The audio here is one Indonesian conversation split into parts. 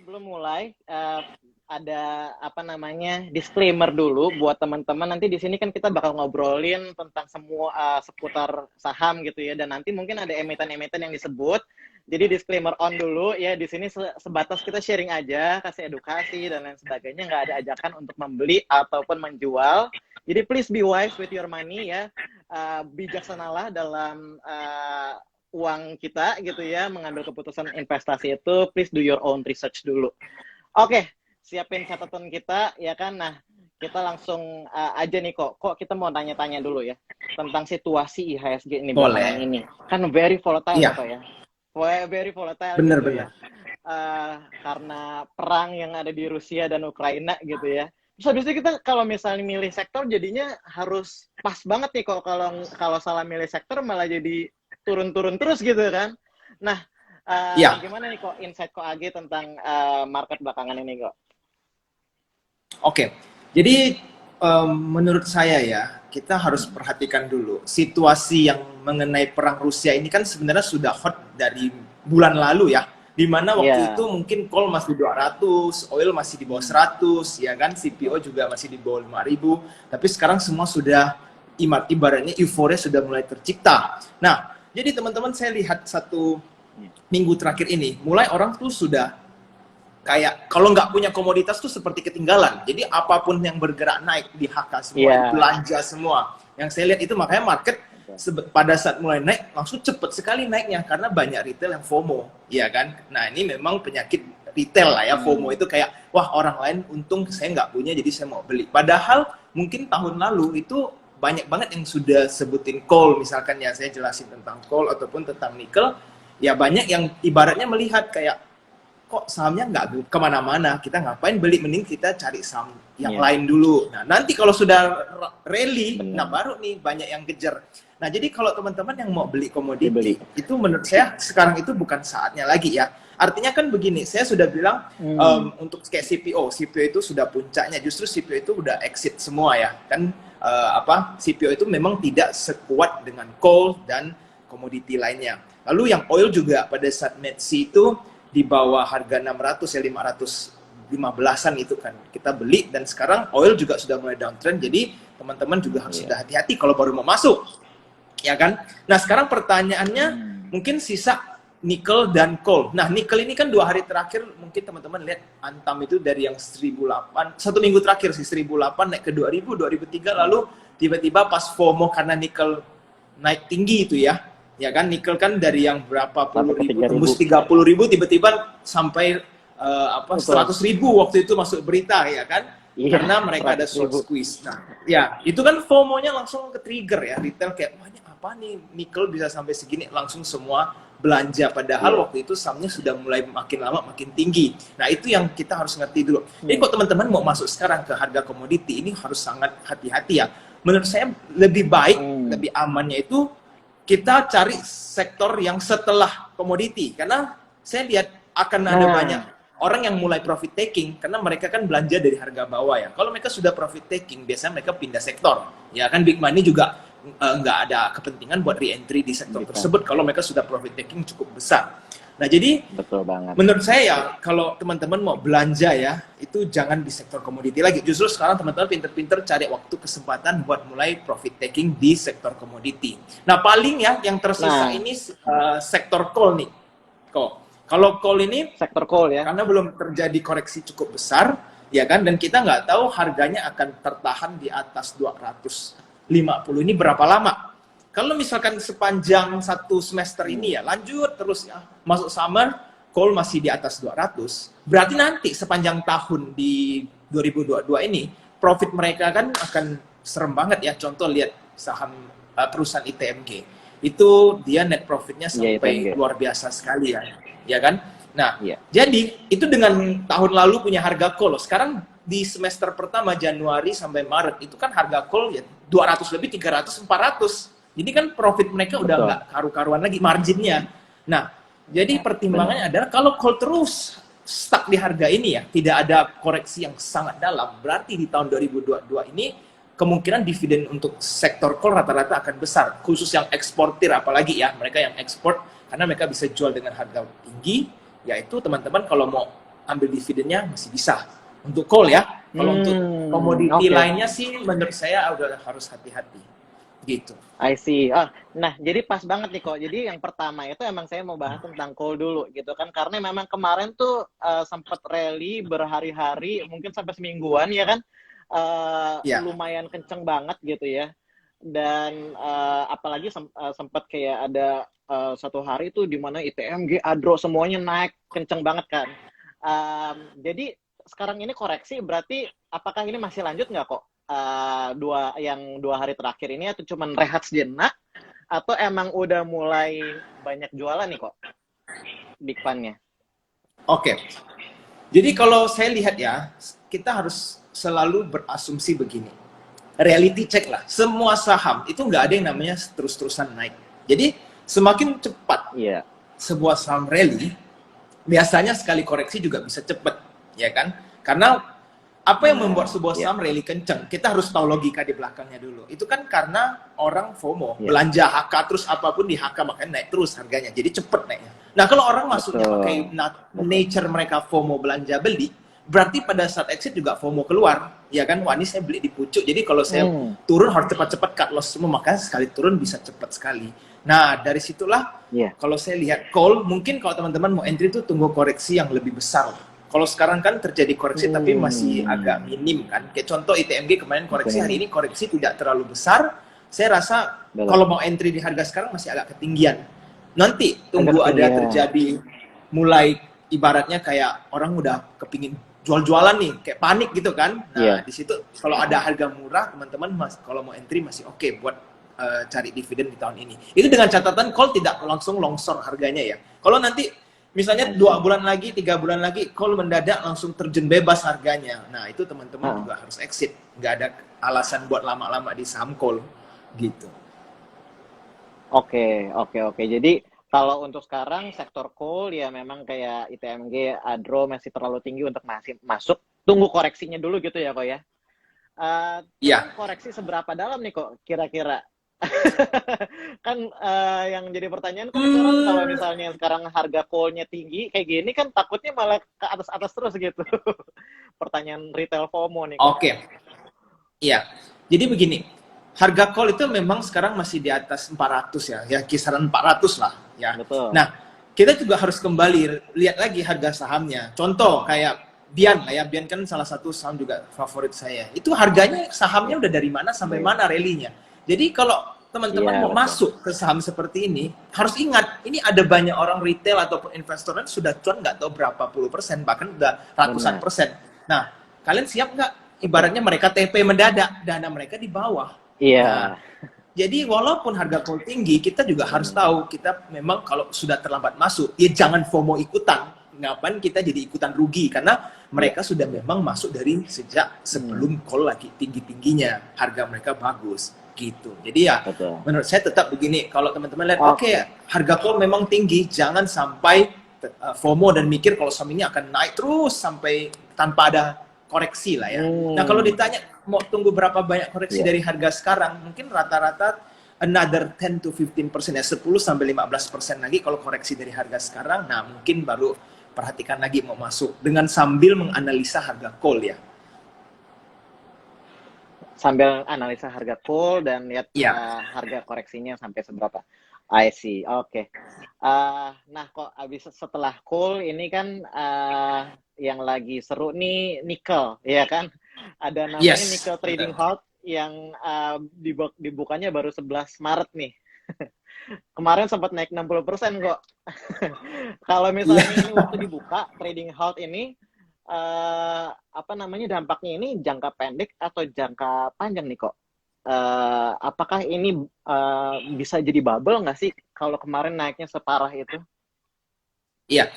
sebelum mulai ada apa namanya disclaimer dulu buat teman-teman. Nanti di sini kan kita bakal ngobrolin tentang semua seputar saham gitu ya, dan nanti mungkin ada emiten-emiten yang disebut. Jadi disclaimer on dulu ya, di sini sebatas kita sharing aja, kasih edukasi dan lain sebagainya, nggak ada ajakan untuk membeli ataupun menjual. Jadi please be wise with your money ya, bijaksanalah dalam uang kita gitu ya, mengambil keputusan investasi itu please do your own research dulu. Oke, siapin catatan kita ya kan. Nah, kita langsung aja nih kok kita mau tanya-tanya dulu ya tentang situasi IHSG ini belakangan ini. Kan very volatile ya, Pak ya. Very volatile bener, gitu bener. ya. Karena perang yang ada di Rusia dan Ukraina gitu ya. Terus habis itu kita kalau misalnya milih sektor jadinya harus pas banget nih kok, kalau salah milih sektor malah jadi turun-turun terus gitu kan. Nah, gimana nih kok insight kok Agi tentang market belakangan ini kok? Oke, jadi menurut saya ya, kita harus perhatikan dulu situasi yang mengenai perang Rusia ini kan sebenarnya sudah hot dari bulan lalu ya, di mana waktu itu mungkin coal masih 200, oil masih di bawah 100, ya kan, CPO juga masih di bawah 5.000, tapi sekarang semua sudah ibaratnya euforia sudah mulai tercipta. Nah, jadi teman-teman saya lihat satu minggu terakhir ini, mulai orang tuh sudah kayak kalau nggak punya komoditas tuh seperti ketinggalan. Jadi apapun yang bergerak naik di HK semua, belanja semua. Yang saya lihat itu makanya market pada saat mulai naik langsung cepet sekali naiknya karena banyak retail yang FOMO, ya kan? Nah ini memang penyakit retail lah ya, FOMO itu kayak wah orang lain untung saya nggak punya jadi saya mau beli. Padahal mungkin tahun lalu itu banyak banget yang sudah sebutin coal misalkan ya, saya jelasin tentang coal ataupun tentang nikel. Ya banyak yang ibaratnya melihat kayak kok sahamnya nggak kemana-mana, kita ngapain beli, mending kita cari saham yang lain dulu. Nah nanti kalau sudah rally, nah baru nih banyak yang kejar. Nah jadi kalau teman-teman yang mau beli komoditi, itu menurut saya sekarang itu bukan saatnya lagi ya. Artinya kan begini, saya sudah bilang untuk kayak CPO itu sudah puncaknya, justru CPO itu udah exit semua ya. Kan CPO itu memang tidak sekuat dengan coal dan komoditi lainnya. Lalu yang oil juga pada saat Med-C itu di bawah harga 600 ya 515-an itu kan kita beli, dan sekarang oil juga sudah mulai downtrend, jadi teman-teman juga harus sudah hati-hati kalau baru mau masuk, ya kan. Nah sekarang pertanyaannya mungkin sisa nikel dan coal. Nah nikel ini kan 2 hari terakhir mungkin teman-teman lihat Antam itu dari yang 1.008 1 minggu terakhir sih 1.008 naik ke 2.000, 2.003, lalu tiba-tiba pas FOMO karena nikel naik tinggi itu ya kan, nikel kan dari yang berapa puluh ribu tembus 30.000 tiba-tiba sampai 100.000 waktu itu masuk berita ya kan, karena mereka ada short squeeze. Nah ya itu kan FOMO-nya langsung ke trigger ya, retail kayak wah ini apa nih nikel bisa sampai segini, langsung semua belanja, padahal waktu itu sahamnya sudah mulai makin lama makin tinggi. Nah itu yang kita harus ngerti dulu. Jadi kalau teman-teman mau masuk sekarang ke harga komoditi ini harus sangat hati-hati ya. Menurut saya lebih baik, lebih amannya itu kita cari sektor yang setelah komoditi, karena saya lihat akan ada banyak orang yang mulai profit taking karena mereka kan belanja dari harga bawah ya. Kalau mereka sudah profit taking, biasanya mereka pindah sektor. Ya kan, big money juga nggak ada kepentingan buat re-entry di sektor tersebut kalau mereka sudah profit taking cukup besar. Nah jadi betul banget. Menurut saya ya, kalau teman-teman mau belanja ya, itu jangan di sektor komoditi lagi. Justru sekarang teman-teman pinter-pinter cari waktu kesempatan buat mulai profit taking di sektor komoditi. Nah paling ya yang tersisa ini sektor coal nih. Kalau coal ini sektor coal ya, karena belum terjadi koreksi cukup besar, ya kan, dan kita nggak tahu harganya akan tertahan di atas 250 ini berapa lama. Kalau misalkan sepanjang satu semester ini ya lanjut terus ya, masuk summer coal masih di atas 200, berarti nanti sepanjang tahun di 2022 ini profit mereka kan akan serem banget ya. Contoh lihat saham perusahaan ITMG itu dia net profitnya sampai luar biasa sekali ya kan. Nah jadi itu dengan tahun lalu punya harga coal, sekarang di semester pertama Januari sampai Maret itu kan harga coal ya 200 lebih, 300, 400. Jadi kan profit mereka udah nggak karu-karuan lagi marginnya. Nah, jadi pertimbangannya adalah kalau coal terus stuck di harga ini ya, tidak ada koreksi yang sangat dalam, berarti di tahun 2022 ini kemungkinan dividen untuk sektor coal rata-rata akan besar, khusus yang eksportir apalagi ya, mereka yang ekspor karena mereka bisa jual dengan harga tinggi. Yaitu teman-teman kalau mau ambil dividennya masih bisa. Untuk coal ya. Kalau untuk komoditi lainnya sih menurut saya udah harus hati-hati. Gitu. I see. Nah, jadi pas banget nih kok. Jadi yang pertama itu emang saya mau bahas tentang coal dulu gitu kan. Karena memang kemarin tuh sempat rally berhari-hari, mungkin sampai semingguan ya kan. Lumayan kenceng banget gitu ya. Dan apalagi sempat kayak ada satu hari tuh di mana ITMG, Adro semuanya naik kenceng banget kan. Jadi sekarang ini koreksi, berarti apakah ini masih lanjut nggak kok? Dua hari terakhir ini atau cuman rehat sejenak atau emang udah mulai banyak jualan nih kok Big Fan-nya? Oke. Jadi kalau saya lihat ya, kita harus selalu berasumsi begini. Reality check lah. Semua saham itu nggak ada yang namanya terus-terusan naik. Jadi semakin cepat sebuah saham rally, biasanya sekali koreksi juga bisa cepat, ya kan? Karena apa yang membuat sebuah saham rally kenceng? Kita harus tahu logika di belakangnya dulu. Itu kan karena orang FOMO, belanja HK terus apapun di HK makanya naik terus harganya. Jadi cepet naiknya. Nah kalau orang masuknya pakai nature mereka FOMO belanja beli, berarti pada saat exit juga FOMO keluar, ya kan? Wah ini saya beli di pucuk. Jadi kalau saya turun harus cepat-cepat cut loss semua, makanya sekali turun bisa cepat sekali. Nah dari situlah kalau saya lihat call, mungkin kalau teman-teman mau entry itu tunggu koreksi yang lebih besar. Kalau sekarang kan terjadi koreksi tapi masih agak minim kan. Kayak contoh ITMG kemarin koreksi, hari ini koreksi tidak terlalu besar. Saya rasa kalau mau entry di harga sekarang masih agak ketinggian. Nanti tunggu ada terjadi mulai ibaratnya kayak orang udah kepingin jual-jualan nih, kayak panik gitu kan. Nah di situ kalau ada harga murah teman-teman kalau mau entry masih oke buat cari dividen di tahun ini. Itu dengan catatan call tidak langsung longsor harganya ya. Kalau nanti misalnya 2 bulan lagi, 3 bulan lagi, call mendadak langsung terjun bebas harganya. Nah, itu teman-teman juga harus exit. Nggak ada alasan buat lama-lama di saham call. Gitu. Oke. Jadi, kalau untuk sekarang, sektor call ya memang kayak ITMG, Adro masih terlalu tinggi untuk masuk. Tunggu koreksinya dulu gitu ya, kok ya? Koreksi seberapa dalam nih kok, kira-kira? Kan yang jadi pertanyaan kan sekarang kalau misalnya sekarang harga call-nya tinggi kayak gini kan takutnya malah ke atas terus gitu. Pertanyaan retail FOMO nih. Oke. Iya. Jadi begini, harga call itu memang sekarang masih di atas 400 ya kisaran 400 lah ya. Betul. Nah, kita juga harus kembali lihat lagi harga sahamnya. Contoh kayak Bian lah ya, Bian kan salah satu saham juga favorit saya. Itu harganya sahamnya udah dari mana sampai mana rally-nya. Jadi kalau teman-teman mau masuk ke saham seperti ini, harus ingat, ini ada banyak orang retail ataupun investor yang sudah cuan nggak tahu berapa puluh persen, bahkan udah ratusan persen. Nah, kalian siap nggak? Ibaratnya mereka TP mendadak, dana mereka di bawah. Nah, jadi walaupun harga call tinggi, kita juga harus tahu, kita memang kalau sudah terlambat masuk, ya jangan FOMO ikutan. Ngapain kita jadi ikutan rugi? Karena mereka sudah memang masuk dari sejak sebelum call lagi tinggi-tingginya, harga mereka bagus. Gitu. Jadi ya menurut saya tetap begini, kalau teman-teman lihat oke, harga call memang tinggi, jangan sampai FOMO dan mikir kalau saham ini akan naik terus sampai tanpa ada koreksi lah ya. Nah kalau ditanya mau tunggu berapa banyak koreksi dari harga sekarang, mungkin rata-rata another 10 to 15% ya, 10 sampai 15% lagi kalau koreksi dari harga sekarang. Nah mungkin baru perhatikan lagi mau masuk dengan sambil menganalisa harga call ya. Sambil analisa harga call dan lihat harga koreksinya sampai seberapa. I see. Oke. Nah, kok abis setelah call ini kan yang lagi seru nih nikel, ya kan? Ada namanya Nickel Trading Halt yang dibukanya baru 11 Maret nih. Kemarin sempat naik 60% kok. Kalau misalnya ini waktu dibuka trading halt ini dampaknya ini jangka pendek atau jangka panjang nih kok? Apakah ini bisa jadi bubble nggak sih kalau kemarin naiknya separah itu? Iya.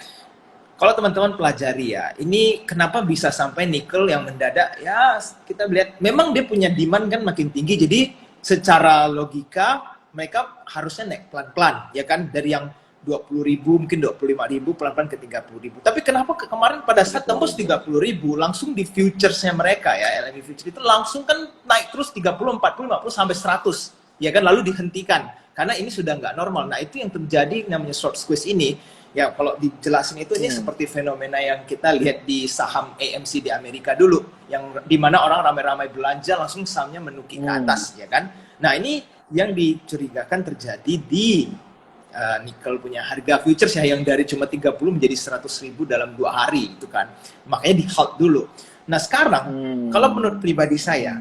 Kalau teman-teman pelajari ya, ini kenapa bisa sampai nikel yang mendadak? Ya, kita lihat memang dia punya demand kan makin tinggi, jadi secara logika mereka harusnya naik pelan-pelan, ya kan? Dari yang 20.000, mungkin 25.000, pelan-pelan ke 30.000. Tapi kenapa kemarin pada saat tembus 30.000, langsung di futuresnya mereka ya, LME futures itu langsung kan naik terus 30, 40, 50 sampai 100, ya kan? Lalu dihentikan karena ini sudah nggak normal. Nah itu yang terjadi namanya short squeeze ini. Ya, kalau dijelasin itu ini seperti fenomena yang kita lihat di saham AMC di Amerika dulu, yang dimana orang ramai-ramai belanja langsung sahamnya menuki ke atas, ya kan? Nah, ini yang dicurigakan terjadi di nikel punya harga futures ya, yang dari cuma 30 menjadi 100.000 dalam 2 hari itu kan. Makanya di halt dulu. Nah, sekarang kalau menurut pribadi saya,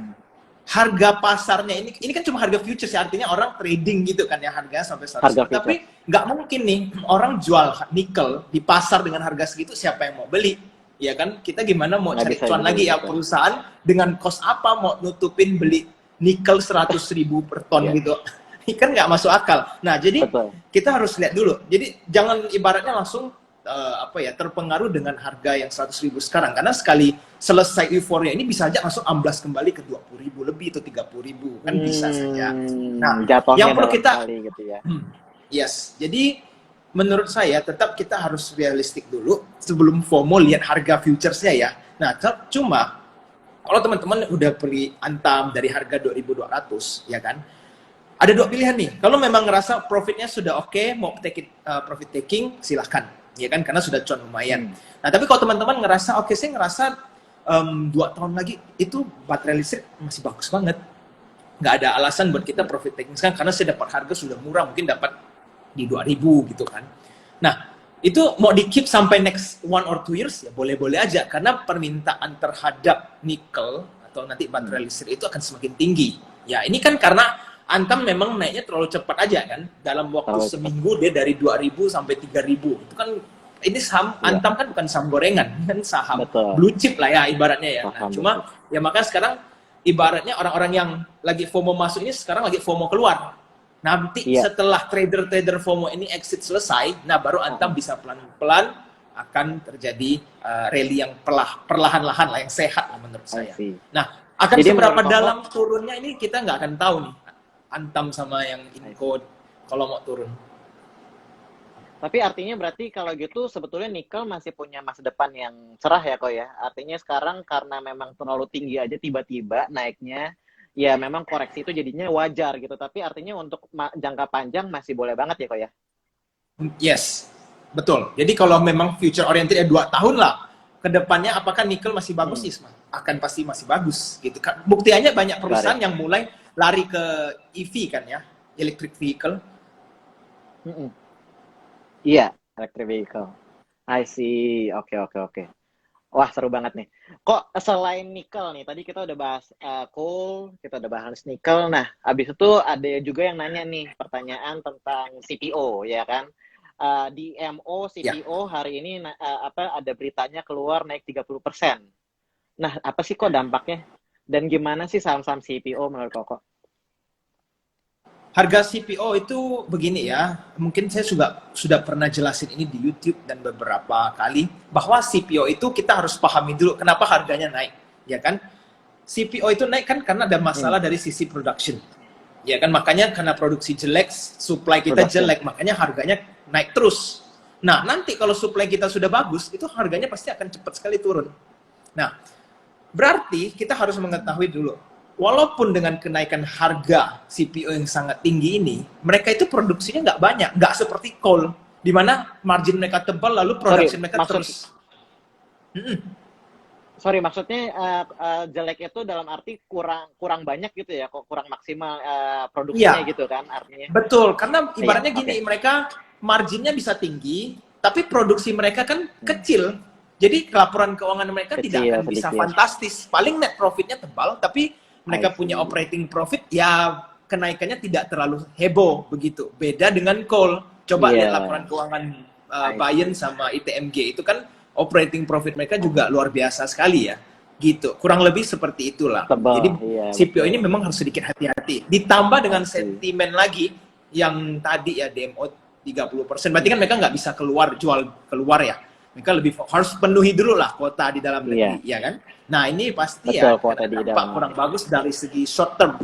harga pasarnya ini kan cuma harga futures ya, artinya orang trading gitu kan ya, harganya sampai 100. Tapi nggak mungkin nih orang jual nikel di pasar dengan harga segitu, siapa yang mau beli? Ya kan, kita gimana mau cari cuan lagi ya, perusahaan dengan cost apa mau nutupin beli nikel 100.000 per ton gitu? Ini kan nggak masuk akal. Nah, jadi kita harus lihat dulu. Jadi jangan ibaratnya langsung terpengaruh dengan harga yang 100.000 sekarang, karena sekali selesai euforia ini bisa aja langsung amblas kembali ke 20.000 lebih atau 30.000 kan bisa saja. Nah, yang perlu kita gitu ya. Yes, jadi menurut saya tetap kita harus realistik dulu sebelum FOMO lihat harga futuresnya ya. Nah, cuma kalau teman-teman udah beli Antam dari harga 2.200 ya kan, ada dua pilihan nih. Kalau memang ngerasa profitnya sudah oke, mau profit taking, silahkan. Ya kan, karena sudah cuan lumayan. Nah, tapi kalau teman-teman ngerasa, oke, saya ngerasa 2 tahun lagi itu baterai listrik masih bagus banget. Nggak ada alasan buat kita profit taking sekarang, karena saya dapat harga sudah murah, mungkin dapat di 2.000 gitu kan. Nah, itu mau di-keep sampai next 1 or 2 years, ya boleh-boleh aja. Karena permintaan terhadap nikel atau nanti baterai listrik itu akan semakin tinggi. Ya, ini kan karena Antam memang naiknya terlalu cepat aja kan. Dalam waktu seminggu dia dari 2.000 sampai 3.000. Itu kan, ini saham Antam kan bukan saham gorengan, kan saham blue chip lah ya ibaratnya ya. Nah, cuma ya makanya sekarang ibaratnya orang-orang yang lagi FOMO masuk ini sekarang lagi FOMO keluar. Nanti setelah trader-trader FOMO ini exit selesai, nah baru Antam bisa pelan-pelan akan terjadi rally yang perlahan-lahan lah, yang sehat lah menurut saya. Nah, akan jadi seberapa dalam turunnya ini kita nggak akan tahu nih. Antam sama yang Inco kalau mau turun. Tapi artinya berarti kalau gitu sebetulnya nikel masih punya masa depan yang cerah ya kok ya. Artinya sekarang karena memang terlalu tinggi aja tiba-tiba naiknya, ya memang koreksi itu jadinya wajar gitu. Tapi artinya untuk jangka panjang masih boleh banget ya kok ya. Yes, betul. Jadi kalau memang future oriented ya 2 tahun lah. Kedepannya apakah nikel masih bagus? Isma? Akan pasti masih bagus gitu kan. Buktinya banyak perusahaan yang mulai lari ke EV kan ya, electric vehicle. Iya, electric vehicle. I see. Oke. Wah, seru banget nih. Kok selain nikel nih, tadi kita udah bahas coal, kita udah bahas nikel. Nah, abis itu ada juga yang nanya nih, pertanyaan tentang CPO, ya kan? Di MO, CPO hari ini ada beritanya keluar naik 30%. Nah, apa sih kok dampaknya? Dan gimana sih saham-saham CPO menurut Koko? Harga CPO itu begini ya, mungkin saya sudah pernah jelasin ini di YouTube dan beberapa kali, bahwa CPO itu kita harus pahami dulu kenapa harganya naik, ya kan? CPO itu naik kan karena ada masalah dari sisi production, ya kan? Makanya karena produksi jelek, supply kita jelek, makanya harganya naik terus. Nah, nanti kalau supply kita sudah bagus, itu harganya pasti akan cepat sekali turun. Nah, berarti kita harus mengetahui dulu, walaupun dengan kenaikan harga CPO yang sangat tinggi ini, mereka itu produksinya nggak banyak, nggak seperti coal, di mana margin mereka tebal, lalu produksi mereka terus. Sorry, maksudnya jelek itu dalam arti kurang banyak gitu ya, kok kurang maksimal produksinya gitu kan artinya. Betul, karena ibaratnya gini, mereka marginnya bisa tinggi, tapi produksi mereka kan kecil. Jadi laporan keuangan mereka tidak akan bisa fantastis. Paling net profitnya tebal, tapi mereka punya operating profit, ya kenaikannya tidak terlalu heboh begitu. Beda dengan coal. Coba lihat laporan keuangan Bayen sama ITMG, itu kan operating profit mereka juga luar biasa sekali ya. Gitu. Kurang lebih seperti itulah. Jadi CPO ini memang harus sedikit hati-hati. Ditambah dengan sentimen lagi yang tadi ya DMO 30%. Berarti kan mereka nggak bisa jual keluar ya. Mereka lebih harus penuhi dulu lah kuota di dalam negeri, ya kan? Nah, ini pasti dampak kurang bagus dari segi short term,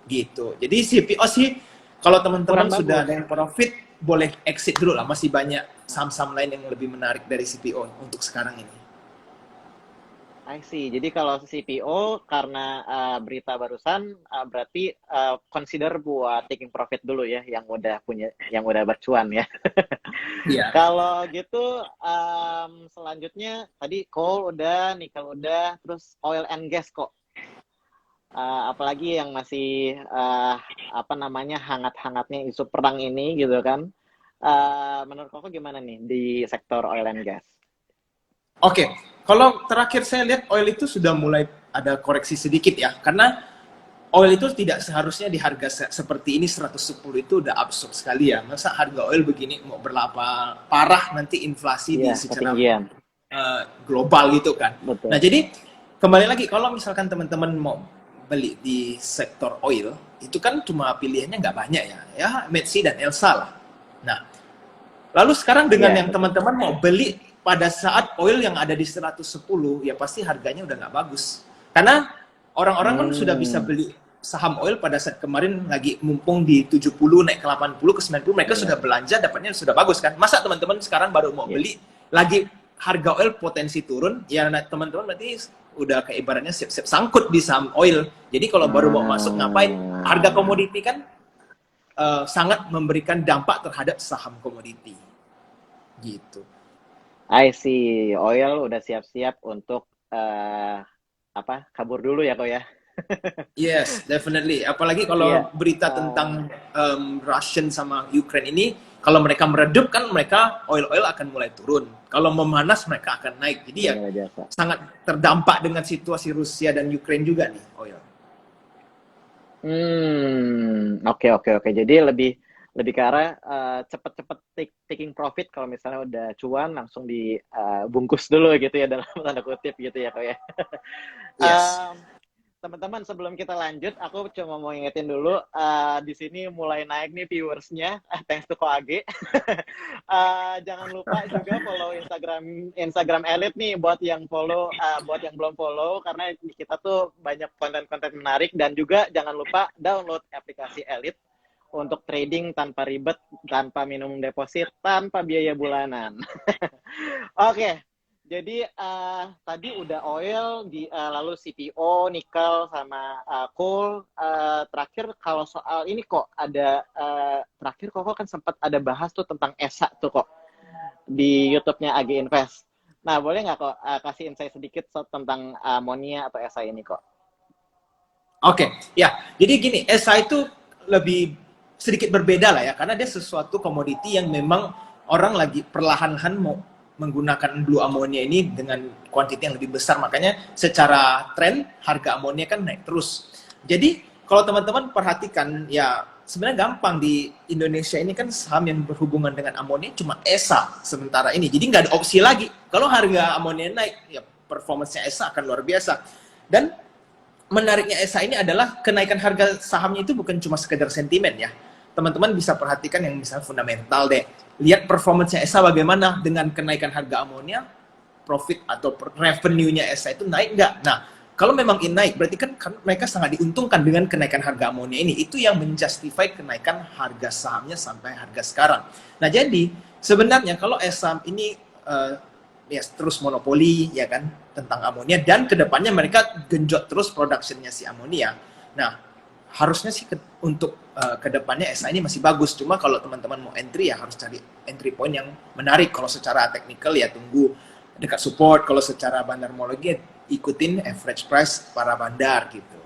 gitu. Jadi CPO sih, kalau teman-teman sudah ada yang profit, boleh exit dulu lah. Masih banyak saham-saham lain yang lebih menarik dari CPO untuk sekarang ini. I see. Jadi kalau CPO karena berita barusan berarti consider buat taking profit dulu ya, yang udah bercuan ya. Iya. Kalau gitu, selanjutnya tadi coal udah, nikel udah, terus oil and gas kok. Apalagi yang masih apa namanya hangat-hangatnya isu perang ini gitu kan. Menurut Koko gimana nih di sektor oil and gas? Oke, kalau terakhir saya lihat oil itu sudah mulai ada koreksi sedikit ya, karena oil itu tidak seharusnya di harga seperti ini 110 itu udah absurd sekali ya. Masa harga oil begini mau berapa parah nanti inflasi di Iya, secara ketinggian. global gitu kan. Nah, Betul. jadi kembali lagi kalau misalkan teman-teman mau beli di sektor oil, itu kan cuma pilihannya nggak banyak ya. Ya, Metsi dan Elsa lah. Nah, lalu sekarang dengan Iya, yang betul. teman-teman mau beli pada saat oil yang ada di 110, ya pasti harganya udah nggak bagus. Karena orang-orang kan sudah bisa Hmm, beli saham oil pada saat kemarin lagi mumpung di 70 naik ke 80 ke 90 mereka sudah benar. belanja dapatnya sudah bagus kan. Masa teman-teman sekarang baru mau Iya. beli lagi harga oil potensi turun, ya teman-teman berarti udah kayak ibaratnya siap-siap sangkut di saham oil. Jadi kalau baru mau masuk ngapain? Harga Ah, komoditi kan sangat memberikan dampak terhadap saham komoditi gitu. I see. Oil udah siap-siap untuk apa? Kabur dulu ya kok ya. Yes, definitely. Apalagi Iya. kalau berita eh, tentang Russian sama Ukraine ini, kalau mereka meredup kan mereka oil akan mulai turun. Kalau memanas mereka akan naik. Jadi ya Luar biasa. sangat terdampak dengan situasi Rusia dan Ukraine juga nih oil. Oke oke oke. Jadi lebih lebih ke arah cepet-cepet taking profit kalau misalnya udah cuan langsung dibungkus dulu gitu ya dalam tanda kutip gitu ya kok ya. Yes. Em, Teman-teman sebelum kita lanjut, aku cuma mau ingetin dulu di sini mulai naik nih viewersnya, thanks to Koage. Jangan lupa juga follow Instagram Instagram Elite nih buat yang follow, buat yang belum follow karena kita tuh banyak konten-konten menarik dan juga jangan lupa download aplikasi Elite untuk trading tanpa ribet, tanpa minimum deposit, tanpa biaya bulanan. Oke, jadi tadi udah oil, lalu CPO, nikel, sama coal. Terakhir kalau soal ini kok ada terakhir kok kan sempat ada bahas tuh tentang ESA tuh kok di YouTube-nya AG Invest. Nah, boleh nggak kok kasih insight sedikit tentang amonia atau ESA ini kok? Oke, ya. Jadi gini, ESA itu lebih sedikit berbeda lah ya, karena dia sesuatu komoditi yang memang orang lagi perlahan-lahan mau menggunakan blue ammonia ini dengan kuantiti yang lebih besar. Makanya secara tren harga amonia kan naik terus. Jadi kalau teman-teman perhatikan ya sebenarnya gampang di Indonesia ini kan saham yang berhubungan dengan amonia cuma ESA sementara ini. Jadi nggak ada opsi lagi. Kalau harga amonia naik, ya performance-nya ESA akan luar biasa. Dan menariknya ESA ini adalah kenaikan harga sahamnya itu bukan cuma sekedar sentimen ya. Teman-teman bisa perhatikan yang misalnya fundamental deh. Lihat performance-nya ESA bagaimana dengan kenaikan harga amonia, profit atau revenue-nya ESA itu naik nggak? Nah, kalau memang ini naik, berarti kan mereka sangat diuntungkan dengan kenaikan harga amonia ini. Itu yang menjustify kenaikan harga sahamnya sampai harga sekarang. Nah, jadi sebenarnya kalau ESA ini ya terus monopoli ya kan tentang amonia dan kedepannya mereka genjot terus produksinya si amonia. Nah harusnya sih untuk kedepannya ESA ini masih bagus. Cuma kalau teman-teman mau entry ya harus cari entry point yang menarik. Kalau secara technical ya tunggu dekat support. Kalau secara bandarmologi ya ikutin average price para bandar gitu.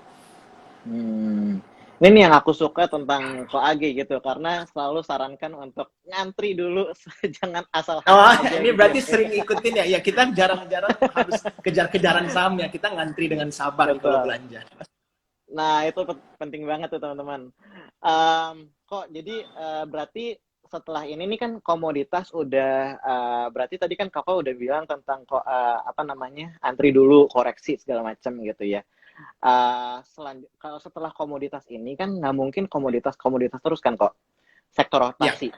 Hmm. Ini nih yang aku suka tentang Koage gitu, karena selalu sarankan untuk ngantri dulu, jangan asal Oh, hajar aja ini gitu ya. berarti sering ikutin ya. Ya kita jarang-jarang harus kejar-kejaran saham ya. Kita ngantri dengan sabar nih kalau Betul. belanja. Nah, itu penting banget tuh teman-teman. Kok jadi berarti setelah ini nih kan komoditas udah berarti tadi kan Kakak udah bilang tentang kok apa namanya antri dulu koreksi segala macam gitu ya. Kalau setelah komoditas ini kan nggak mungkin komoditas terus kan kok sektor Ya, rotasi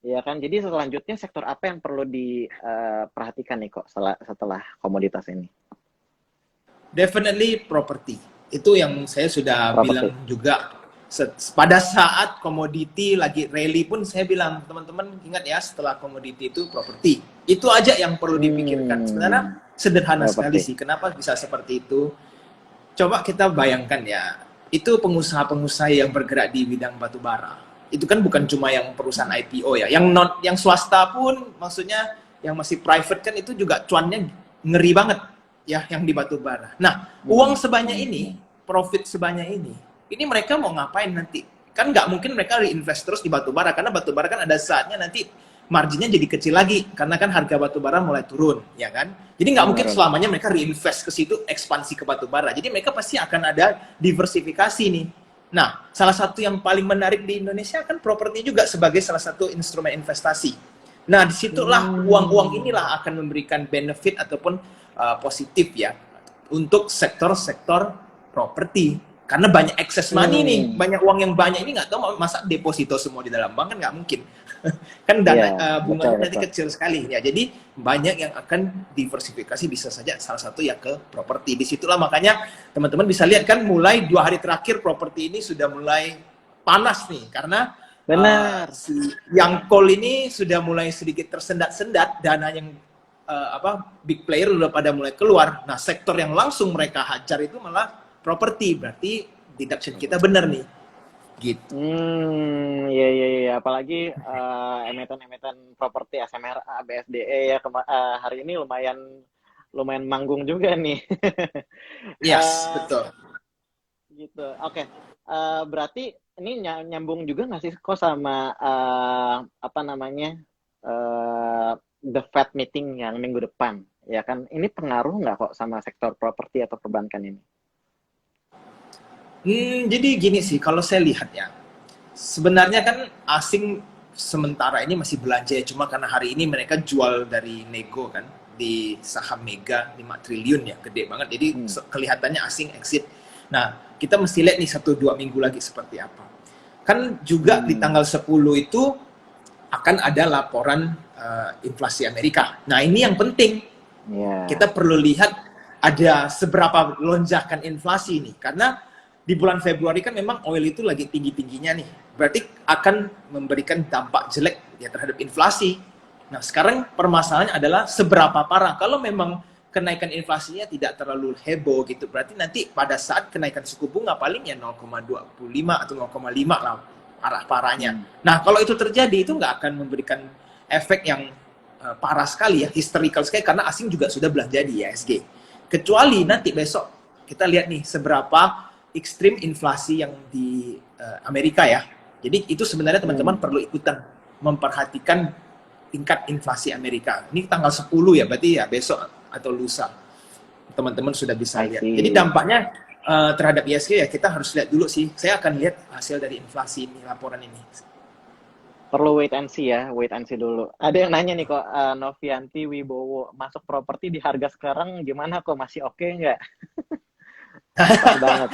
ya kan. Jadi selanjutnya sektor apa yang perlu diperhatikan nih kok setelah komoditas ini? definitely property. Itu yang saya sudah Properti. bilang juga. Pada saat komoditi lagi rally pun saya bilang, teman-teman ingat ya setelah komoditi itu properti. Itu aja yang perlu dipikirkan. Hmm, Sebenarnya sederhana sekali properti. sih. Kenapa bisa seperti itu? Coba kita bayangkan ya, itu pengusaha-pengusaha yang bergerak di bidang batu bara. Itu kan bukan cuma yang perusahaan IPO ya, yang swasta pun, maksudnya yang masih private kan itu juga cuannya ngeri banget ya, yang di batu bara. Nah, uang sebanyak ini, profit sebanyak ini mereka mau ngapain nanti? Kan nggak mungkin mereka reinvest terus di batu bara, karena batu bara kan ada saatnya nanti marginnya jadi kecil lagi, karena kan harga batu bara mulai turun, ya kan? Jadi nggak mungkin selamanya mereka reinvest ke situ, ekspansi ke batu bara. Jadi mereka pasti akan ada diversifikasi nih. Nah, salah satu yang paling menarik di Indonesia kan properti juga sebagai salah satu instrumen investasi. Nah, disitulah uang-uang inilah akan memberikan benefit ataupun positif ya untuk sektor-sektor properti. Karena banyak excess money nih, banyak uang yang banyak ini, nggak tahu masa deposito semua di dalam bank, kan nggak mungkin. Kan dana bunganya nanti kecil sekali ya. Jadi banyak yang akan diversifikasi, bisa saja salah satu ya ke properti. Disitulah makanya teman-teman bisa lihat kan, mulai 2 hari terakhir properti ini sudah mulai panas nih, karena yang call ini sudah mulai sedikit tersendat-sendat, dana yang big player udah pada mulai keluar. Nah, sektor yang langsung mereka hajar itu malah properti. Berarti deduction kita benar nih, gitu. Iya. Apalagi emiten-emiten properti SMRA, BSDE ya hari ini lumayan manggung juga nih. Yes, betul. Gitu. Oke. Berarti ini nyambung juga nggak sih kok sama apa namanya the Fed meeting yang minggu depan, ya kan? Ini pengaruh nggak kok sama sektor properti atau perbankan ini? Jadi gini sih, kalau saya lihat ya, sebenarnya kan asing sementara ini masih belanja ya, cuma karena hari ini mereka jual dari nego kan, di saham Mega 5 triliun ya, gede banget, jadi kelihatannya asing exit. Nah, kita mesti lihat nih 1-2 minggu lagi seperti apa. Kan juga di tanggal 10 itu akan ada laporan inflasi Amerika. Nah, ini yang penting. Kita perlu lihat ada seberapa lonjakan inflasi ini, karena di bulan Februari kan memang oil itu lagi tinggi-tingginya nih. Berarti akan memberikan dampak jelek ya terhadap inflasi. Nah, sekarang permasalahannya adalah seberapa parah. Kalau memang kenaikan inflasinya tidak terlalu heboh gitu, berarti nanti pada saat kenaikan suku bunga paling ya 0,25 atau 0,5 lah parah-parahnya. Nah, kalau itu terjadi, itu nggak akan memberikan efek yang parah sekali ya, historical sekali, karena asing juga sudah belanja di ISG. Kecuali nanti besok kita lihat nih seberapa ekstrim inflasi yang di Amerika ya. Jadi itu sebenarnya teman-teman perlu ikutan memperhatikan tingkat inflasi Amerika. Ini tanggal 10 ya, berarti ya besok atau lusa teman-teman sudah bisa lihat. Jadi dampaknya terhadap ISG ya kita harus lihat dulu sih. Saya akan lihat hasil dari inflasi ini, laporan ini. Perlu wait and see ya, wait and see dulu. Ada yang nanya nih kok, Novianti Wibowo, masuk properti di harga sekarang gimana kok, masih oke nggak? Banget.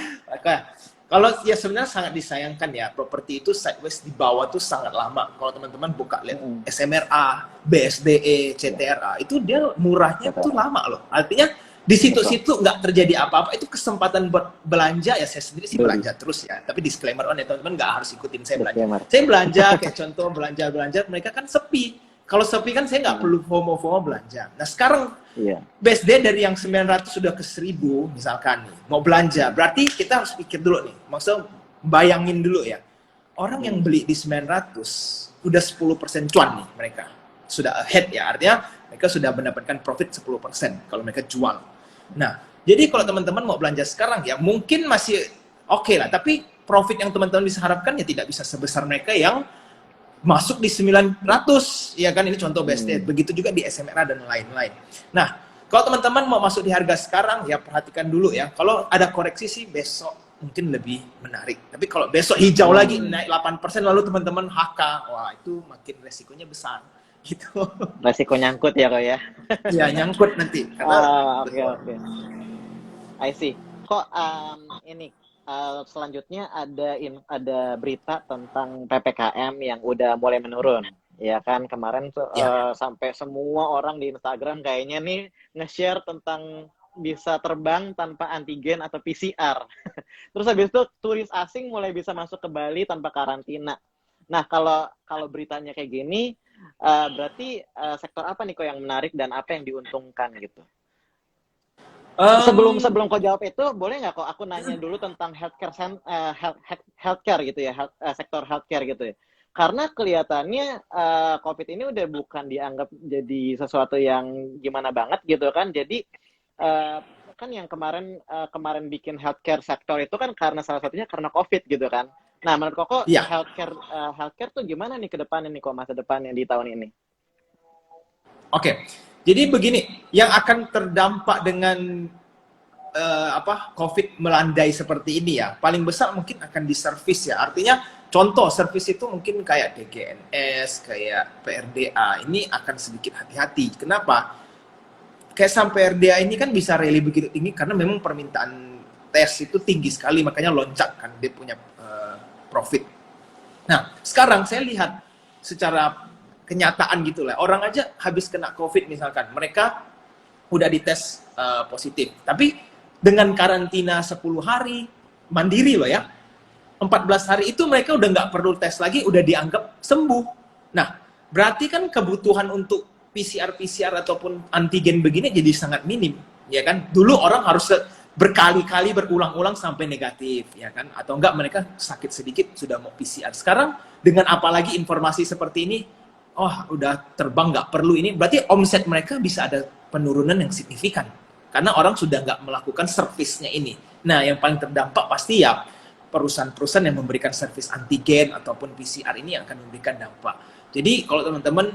Kalau ya sebenarnya sangat disayangkan ya, properti itu sideways di bawah tuh sangat lama. Kalau teman-teman buka lihat SMRA, BSDE, CTRA, itu dia murahnya tuh lama loh. Artinya di situ-situ nggak terjadi apa-apa, itu kesempatan buat belanja ya. Saya sendiri sih belanja terus ya, tapi disclaimer on ya teman-teman, nggak harus ikutin saya belanja. Saya belanja kayak contoh belanja mereka kan sepi. Kalau sepi kan saya nggak perlu FOMO belanja. Nah sekarang BSD dari yang 900 sudah ke 1000 misalkan nih, mau belanja, berarti kita harus pikir dulu nih, maksudnya bayangin dulu ya, orang yang beli di 900 udah 10% cuan nih mereka, sudah ahead ya, artinya mereka sudah mendapatkan profit 10% kalau mereka jual. Nah, jadi kalau teman-teman mau belanja sekarang ya mungkin masih oke lah, tapi profit yang teman-teman bisa harapkan ya tidak bisa sebesar mereka yang masuk di 900, ya kan, ini contoh BSD, begitu juga di SMRA dan lain-lain. Nah, kalau teman-teman mau masuk di harga sekarang, ya perhatikan dulu ya, kalau ada koreksi sih besok mungkin lebih menarik, tapi kalau besok hijau lagi, naik 8%, lalu teman-teman HK, wah itu makin resikonya besar, gitu. Resiko nyangkut ya kok ya? Ya, nyangkut nanti. Oke. I see. Kok ini selanjutnya ada berita tentang PPKM yang udah mulai menurun, ya kan? Kemarin tuh sampai semua orang di Instagram kayaknya nih nge-share tentang bisa terbang tanpa antigen atau PCR. Terus habis itu turis asing mulai bisa masuk ke Bali tanpa karantina. Nah, kalau beritanya kayak gini, berarti sektor apa nih kok yang menarik dan apa yang diuntungkan gitu? Sebelum kau jawab itu, boleh nggak kok aku nanya dulu tentang healthcare gitu ya, sektor healthcare gitu ya. karena kelihatannya COVID ini udah bukan dianggap jadi sesuatu yang gimana banget gitu kan. Jadi uh, kan yang kemarin bikin healthcare sektor itu kan karena salah satunya karena COVID gitu kan. Nah, menurut Koko Iya, healthcare tuh gimana nih ke depannya nih kok masa depannya di tahun ini? oke. Jadi begini, yang akan terdampak dengan COVID melandai seperti ini ya, paling besar mungkin akan di service ya. Artinya contoh service itu mungkin kayak DGNS, kayak PRDA, ini akan sedikit hati-hati. Kenapa? Kayak sampai PRDA ini kan bisa rally begitu tinggi karena memang permintaan tes itu tinggi sekali, makanya loncat kan dia punya profit. Nah, sekarang saya lihat secara kenyataan gitu lah, orang aja habis kena COVID misalkan, mereka udah dites positif. Tapi dengan karantina 10 hari, mandiri loh ya, 14 hari itu mereka udah nggak perlu tes lagi, udah dianggap sembuh. Nah, berarti kan kebutuhan untuk PCR ataupun antigen begini jadi sangat minim, ya kan? Dulu orang harus berkali-kali berulang-ulang sampai negatif, ya kan? Atau enggak mereka sakit sedikit sudah mau PCR. Sekarang dengan apalagi informasi seperti ini, oh udah terbang nggak perlu ini, berarti omset mereka bisa ada penurunan yang signifikan karena orang sudah nggak melakukan servisnya ini. Nah, yang paling terdampak pasti ya perusahaan-perusahaan yang memberikan servis antigen ataupun PCR ini yang akan memberikan dampak. Jadi kalau teman-teman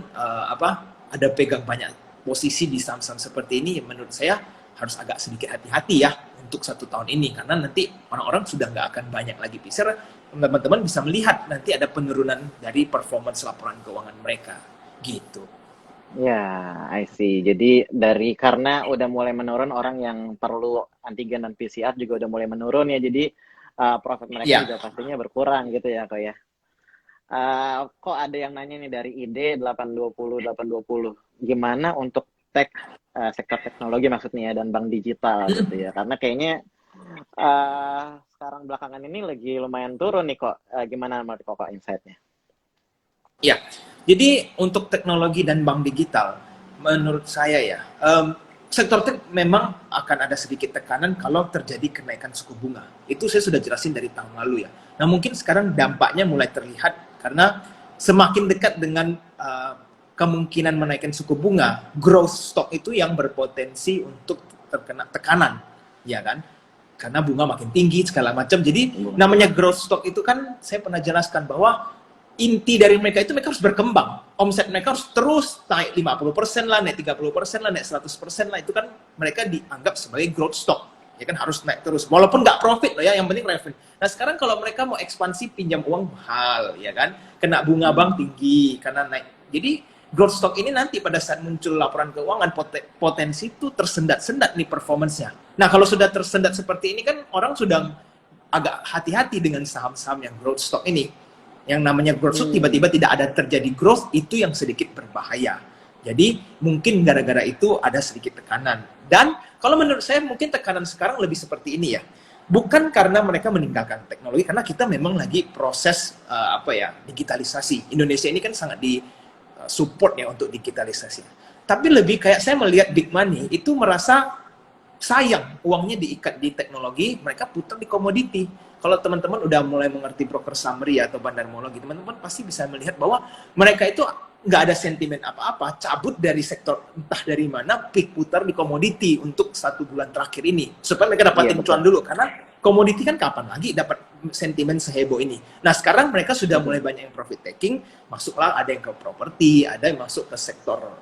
ada pegang banyak posisi di saham-saham seperti ini, menurut saya harus agak sedikit hati-hati ya untuk 1 tahun ini karena nanti orang-orang sudah nggak akan banyak lagi PCR. Teman-teman bisa melihat nanti ada penurunan dari performance laporan keuangan mereka gitu. Ya, I see. Jadi karena udah mulai menurun orang yang perlu antigen dan PCR juga udah mulai menurun ya. Jadi profit mereka Ya, juga pastinya berkurang gitu ya kok ya. Kok ada yang nanya nih dari ID 820. Gimana untuk sektor teknologi maksudnya ya dan bank digital gitu ya. Karena kayaknya sekarang belakangan ini lagi lumayan turun nih kok. Gimana menurut kok insight-nya? ya. Jadi untuk teknologi dan bank digital, menurut saya ya, sektor tech memang akan ada sedikit tekanan kalau terjadi kenaikan suku bunga. Itu saya sudah jelasin dari tahun lalu ya. Nah mungkin sekarang dampaknya mulai terlihat karena semakin dekat dengan kemungkinan menaikkan suku bunga, growth stock itu yang berpotensi untuk terkena tekanan, ya kan? Karena bunga makin tinggi segala macam. Jadi namanya growth stock itu kan saya pernah jelaskan bahwa inti dari mereka itu mereka harus berkembang. Omset mereka harus terus naik 50% lah, naik 30% lah, naik 100% lah. Itu kan mereka dianggap sebagai growth stock. Ya kan harus naik terus. Walaupun nggak profit loh ya, yang penting revenue. Nah sekarang kalau mereka mau ekspansi pinjam uang mahal, ya kan, kena bunga bank tinggi karena naik. Jadi growth stock ini nanti pada saat muncul laporan keuangan potensi itu tersendat-sendat nih performance-nya. Nah kalau sudah tersendat seperti ini kan orang sudah agak hati-hati dengan saham-saham yang growth stock ini. Yang namanya growth stock tiba-tiba tidak ada terjadi growth, itu yang sedikit berbahaya. Jadi mungkin gara-gara itu ada sedikit tekanan. Dan kalau menurut saya mungkin tekanan sekarang lebih seperti ini ya. Bukan karena mereka meninggalkan teknologi, karena kita memang lagi proses digitalisasi. Indonesia ini kan sangat di support ya untuk digitalisasi. Tapi lebih kayak saya melihat big money itu merasa sayang uangnya diikat di teknologi, mereka putar di komoditi. Kalau teman-teman udah mulai mengerti broker summary atau bandarmologi, teman-teman pasti bisa melihat bahwa mereka itu nggak ada sentimen apa-apa, cabut dari sektor entah dari mana, peak putar di komoditi untuk 1 bulan terakhir ini supaya mereka dapatin cuan dulu, karena komoditi kan kapan lagi dapat sentimen seheboh ini. Nah sekarang mereka sudah mulai banyak yang profit taking, masuklah ada yang ke properti, ada yang masuk ke sektor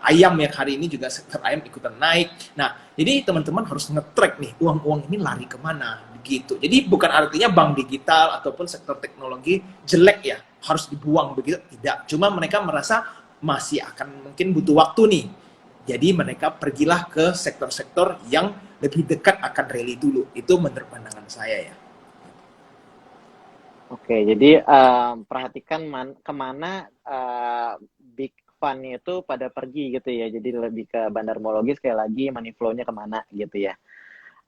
ayam yang hari ini juga sektor ayam ikutan naik. Nah jadi teman-teman harus nge-track nih uang-uang ini lari kemana begitu. Jadi bukan artinya bank digital ataupun sektor teknologi jelek ya, harus dibuang begitu, tidak. Cuma mereka merasa masih akan mungkin butuh waktu nih. Jadi mereka pergilah ke sektor-sektor yang lebih dekat akan rally dulu. Itu menurut pandangan saya ya. Oke, jadi perhatikan kemana big fund itu pada pergi gitu ya. Jadi lebih ke bandarmologi sekali lagi, money flow-nya kemana gitu ya.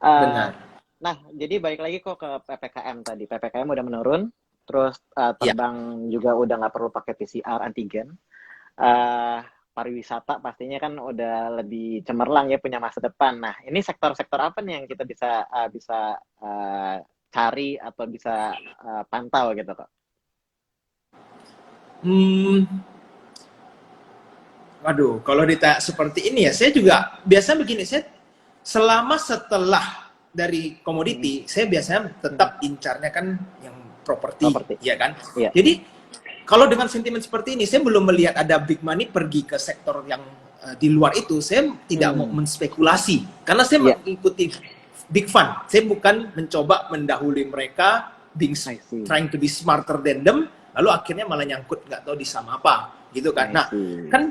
Uh, Benar. nah, jadi balik lagi kok ke PPKM tadi. PPKM udah menurun, terus Ya. terbang juga udah nggak perlu pakai PCR antigen. Uh, Pariwisata pastinya kan udah lebih cemerlang ya, punya masa depan. Nah, ini sektor-sektor apa nih yang kita bisa cari atau bisa pantau gitu kok? Hmm, Waduh, kalau ditanya seperti ini ya, saya juga biasa begini, saya selama setelah dari komoditi, saya biasanya tetap incarnya kan yang properti, Properti. ya kan? Iya. Jadi kalau dengan sentimen seperti ini, saya belum melihat ada big money pergi ke sektor yang di luar itu. Saya tidak mau menspekulasi, karena saya Iya. mengikuti big fund. Saya bukan mencoba mendahului mereka, being I see. trying to be smarter than them, lalu akhirnya malah nyangkut nggak tahu di saham apa, gitu kan? I Nah, see. kan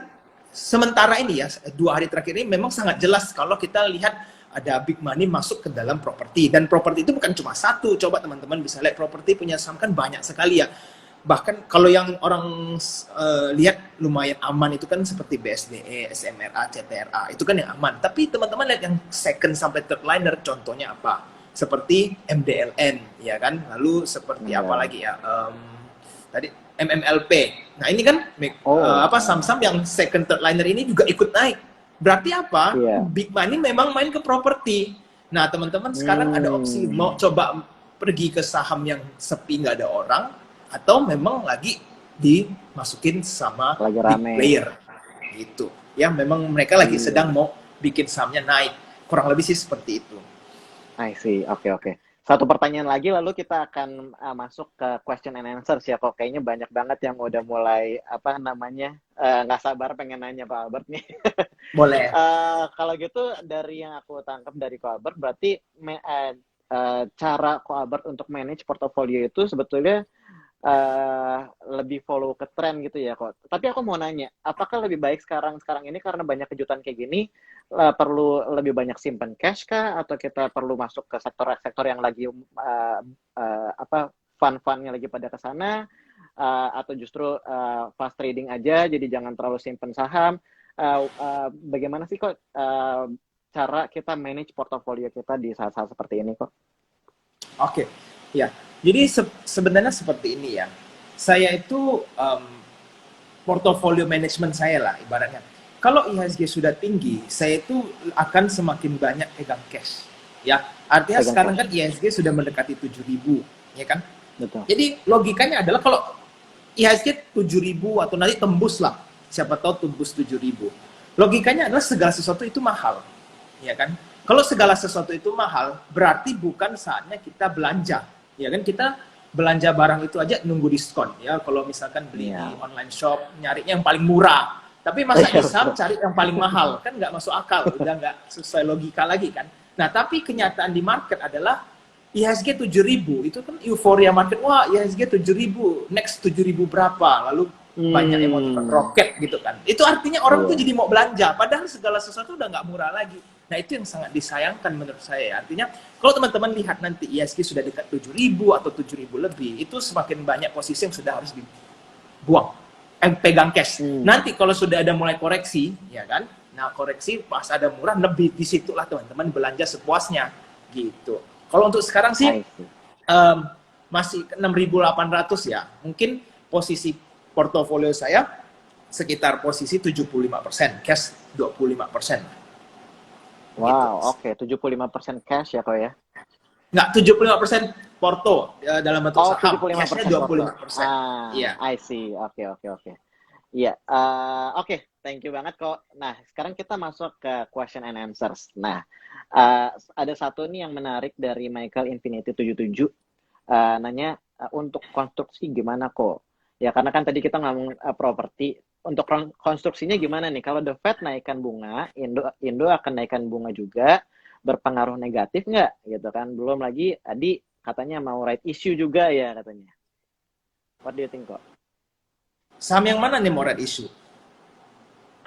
sementara ini ya 2 hari terakhir ini memang sangat jelas kalau kita lihat ada big money masuk ke dalam properti, dan properti itu bukan cuma satu. Coba teman-teman bisa lihat properti punya saham kan banyak sekali ya. Bahkan kalau yang orang lihat lumayan aman itu kan seperti BSDE, SMRA, CTRA, itu kan yang aman. Tapi teman-teman lihat yang second sampai third liner, contohnya apa? Seperti MDLN, ya kan? Lalu seperti apa lagi ya? Tadi MMLP. Nah ini kan saham-saham yang second third liner ini juga ikut naik. Berarti apa? Iya. Big money memang main ke properti. Nah teman-teman sekarang ada opsi mau coba pergi ke saham yang sepi nggak ada orang, atau memang lagi dimasukin sama Lagi big rame. player gitu. Ya memang mereka lagi sedang mau bikin sahamnya naik. Kurang lebih sih seperti itu. I see. Oke. Satu pertanyaan lagi, lalu kita akan masuk ke question and answers ya. Kok kayaknya banyak banget yang udah mulai nggak sabar pengen nanya Pak Albert nih. Boleh. Kalau gitu dari yang aku tangkap dari Ko Albert, berarti cara Ko Albert untuk manage portofolio itu sebetulnya lebih follow ke tren gitu ya kok. Tapi aku mau nanya, apakah lebih baik sekarang ini karena banyak kejutan kayak gini, perlu lebih banyak simpan cash kah, atau kita perlu masuk ke sektor yang lagi fund-fundnya lagi pada ke sana, atau justru fast trading aja, jadi jangan terlalu simpan saham. Bagaimana sih kok cara kita manage portofolio kita di saat-saat seperti ini kok? Oke, ya. Jadi sebenarnya seperti ini ya. Saya itu portofolio management saya lah ibaratnya. Kalau IHSG sudah tinggi, saya itu akan semakin banyak pegang cash. Ya, artinya Pegang sekarang cash. kan IHSG sudah mendekati 7.000, ya kan? Betul. Jadi logikanya adalah kalau IHSG 7.000 atau nanti tembus lah, siapa tahu tembus 7.000. Logikanya adalah segala sesuatu itu mahal, ya kan? Kalau segala sesuatu itu mahal, berarti bukan saatnya kita belanja, ya kan? Kita belanja barang itu aja nunggu diskon, ya. Kalau misalkan beli di online shop, nyarinya yang paling murah. Tapi masa di saham cari yang paling mahal, kan nggak masuk akal, udah nggak sesuai logika lagi kan. Nah, tapi kenyataan di market adalah IHSG 7.000, itu kan euforia market, wah IHSG 7.000, next 7.000 berapa, lalu banyak yang mau tukar roket gitu kan. Itu artinya orang tuh jadi mau belanja, padahal segala sesuatu udah nggak murah lagi. Nah itu yang sangat disayangkan menurut saya. Artinya kalau teman-teman lihat nanti IHSG sudah dekat 7.000 atau 7.000 lebih, itu semakin banyak posisi yang sudah harus dibuang, pegang cash. Nanti kalau sudah ada mulai koreksi, ya kan, nah koreksi pas ada murah, lebih disitulah teman-teman belanja sepuasnya gitu. Kalau untuk sekarang sih masih 6.800 ya. Mungkin posisi portofolio saya sekitar posisi 75%, cash 25%. Wow, gitu. Oke, 75% cash ya kok ya? Nggak, 75% porto dalam bentuk saham. 75% Cashnya 25%. Iya. I see. Oke. Iya, oke. Thank you banget kok. Nah, sekarang kita masuk ke question and answers. Nah, ada satu nih yang menarik dari Michael Infinity 77. Nanya, untuk konstruksi gimana kok? Ya, karena kan tadi kita ngomong properti. Untuk konstruksinya gimana nih? Kalau The Fed naikkan bunga, Indo akan naikkan bunga juga, berpengaruh negatif nggak? Gitu kan. Belum lagi tadi katanya mau right issue juga ya katanya. What do you think kok? Saham yang mana nih mau right issue?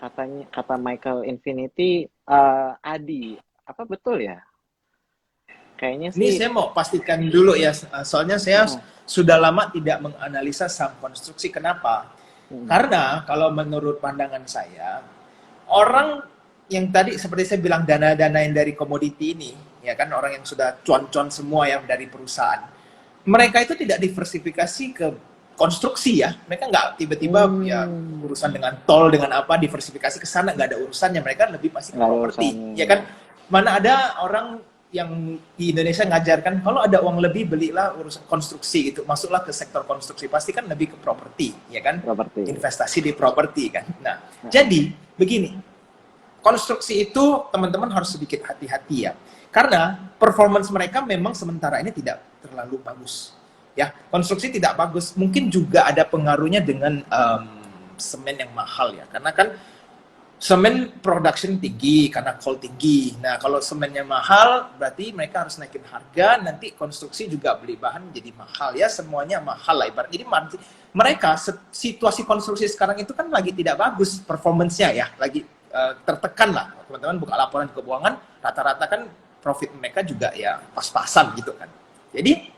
Kata Michael Infinity, Adi. Apa betul ya? Kayaknya sih. Ini saya mau pastikan dulu ya, soalnya saya sudah lama tidak menganalisa saham konstruksi. Kenapa? Karena kalau menurut pandangan saya, orang yang tadi seperti saya bilang dana-dana yang dari komoditi ini, ya kan, orang yang sudah cuan-cuan semua yang dari perusahaan, mereka itu tidak diversifikasi ke konstruksi ya. Mereka nggak tiba-tiba ya urusan dengan tol, dengan apa, diversifikasi ke sana, nggak ada urusannya. Mereka lebih pasti ke properti, ya kan. Mana ada orang yang di Indonesia ngajarkan kalau ada uang lebih belilah urusan konstruksi gitu, masuklah ke sektor konstruksi, pasti kan lebih ke properti, ya kan? Properti. Investasi di properti kan. Nah, Nah, jadi begini, konstruksi itu teman-teman harus sedikit hati-hati ya, karena performance mereka memang sementara ini tidak terlalu bagus. Ya, konstruksi tidak bagus, mungkin juga ada pengaruhnya dengan semen yang mahal ya, karena kan semen production tinggi karena coal tinggi. Nah, kalau semennya mahal, berarti mereka harus naikin harga. Nanti konstruksi juga beli bahan jadi mahal ya. Semuanya mahal lah ibarat. Jadi mereka situasi konstruksi sekarang itu kan lagi tidak bagus performance-nya ya. Lagi tertekan lah. Teman-teman buka laporan keuangan, rata-rata kan profit mereka juga ya pas-pasan gitu kan. Jadi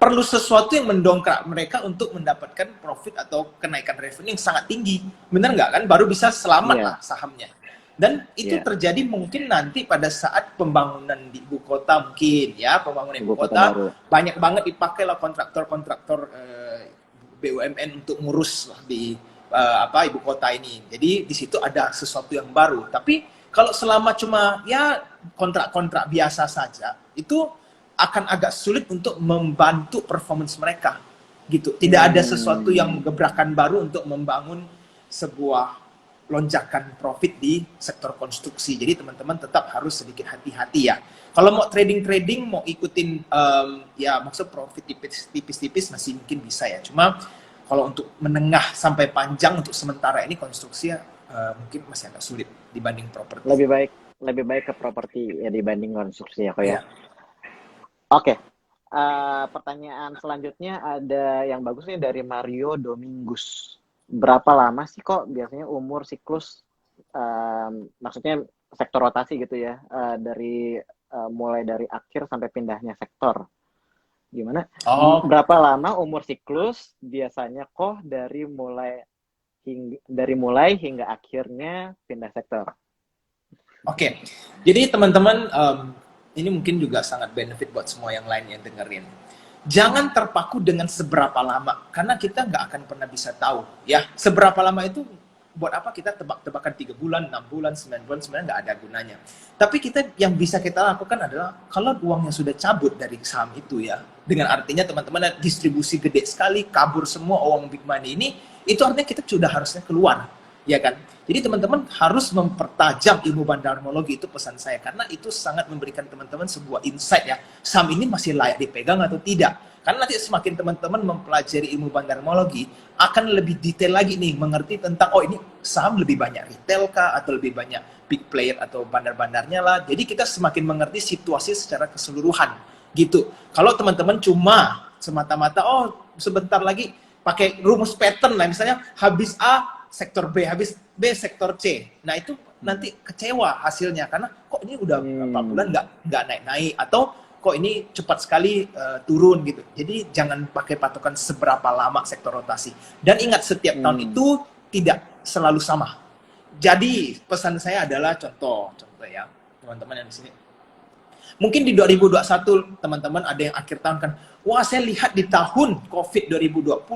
perlu sesuatu yang mendongkrak mereka untuk mendapatkan profit atau kenaikan revenue yang sangat tinggi. Benar nggak kan? Baru bisa selamat lah sahamnya. Dan itu terjadi mungkin nanti pada saat pembangunan di ibu kota mungkin ya, pembangunan ibu kota banyak banget dipakai lah kontraktor-kontraktor BUMN untuk ngurus lah di ibu kota ini. Jadi di situ ada sesuatu yang baru. Tapi kalau selama cuma ya kontrak-kontrak biasa saja, itu akan agak sulit untuk membantu performance mereka gitu. Tidak ada sesuatu yang gebrakan baru untuk membangun sebuah lonjakan profit di sektor konstruksi. Jadi teman-teman tetap harus sedikit hati-hati ya. Kalau mau trading mau ikutin ya maksud profit tipis-tipis masih mungkin bisa ya. Cuma kalau untuk menengah sampai panjang untuk sementara ini konstruksi ya mungkin masih agak sulit dibanding properti. Lebih baik ke properti ya dibanding konstruksi ya kok ya. Oke, pertanyaan selanjutnya ada yang bagus nih dari Mario Domingus. Berapa lama sih kok biasanya umur siklus, maksudnya sektor rotasi gitu ya, mulai dari akhir sampai pindahnya sektor? Gimana? Berapa lama umur siklus biasanya kok dari mulai hingga akhirnya pindah sektor? Oke, jadi teman-teman ini mungkin juga sangat benefit buat semua yang lain yang dengerin. Jangan terpaku dengan seberapa lama, karena kita nggak akan pernah bisa tahu ya seberapa lama itu. Buat apa kita tebak-tebakan 3 bulan, 6 bulan, 9 bulan, sebenarnya nggak ada gunanya. Tapi yang bisa kita lakukan adalah kalau uangnya sudah cabut dari saham itu ya, dengan artinya teman-teman distribusi gede sekali, kabur semua uang big money ini, itu artinya kita sudah harusnya keluar, ya kan? Jadi teman-teman harus mempertajam ilmu bandarmologi, itu pesan saya, karena itu sangat memberikan teman-teman sebuah insight ya, saham ini masih layak dipegang atau tidak. Karena nanti semakin teman-teman mempelajari ilmu bandarmologi, akan lebih detail lagi nih, mengerti tentang, oh ini saham lebih banyak retail kah, atau lebih banyak big player atau bandar-bandarnya lah. Jadi kita semakin mengerti situasi secara keseluruhan, gitu. Kalau teman-teman cuma semata-mata, oh sebentar lagi pakai rumus pattern lah, misalnya habis A, sektor B, habis B, sektor C. Nah itu nanti kecewa hasilnya, karena kok ini udah berapa bulan nggak naik-naik, atau kok ini cepat sekali turun gitu. Jadi jangan pakai patokan seberapa lama sektor rotasi. Dan ingat setiap tahun itu tidak selalu sama. Jadi pesan saya adalah contoh ya teman-teman yang di sini. Mungkin di 2021 teman-teman ada yang akhir tahun kan, wah saya lihat di tahun COVID 2020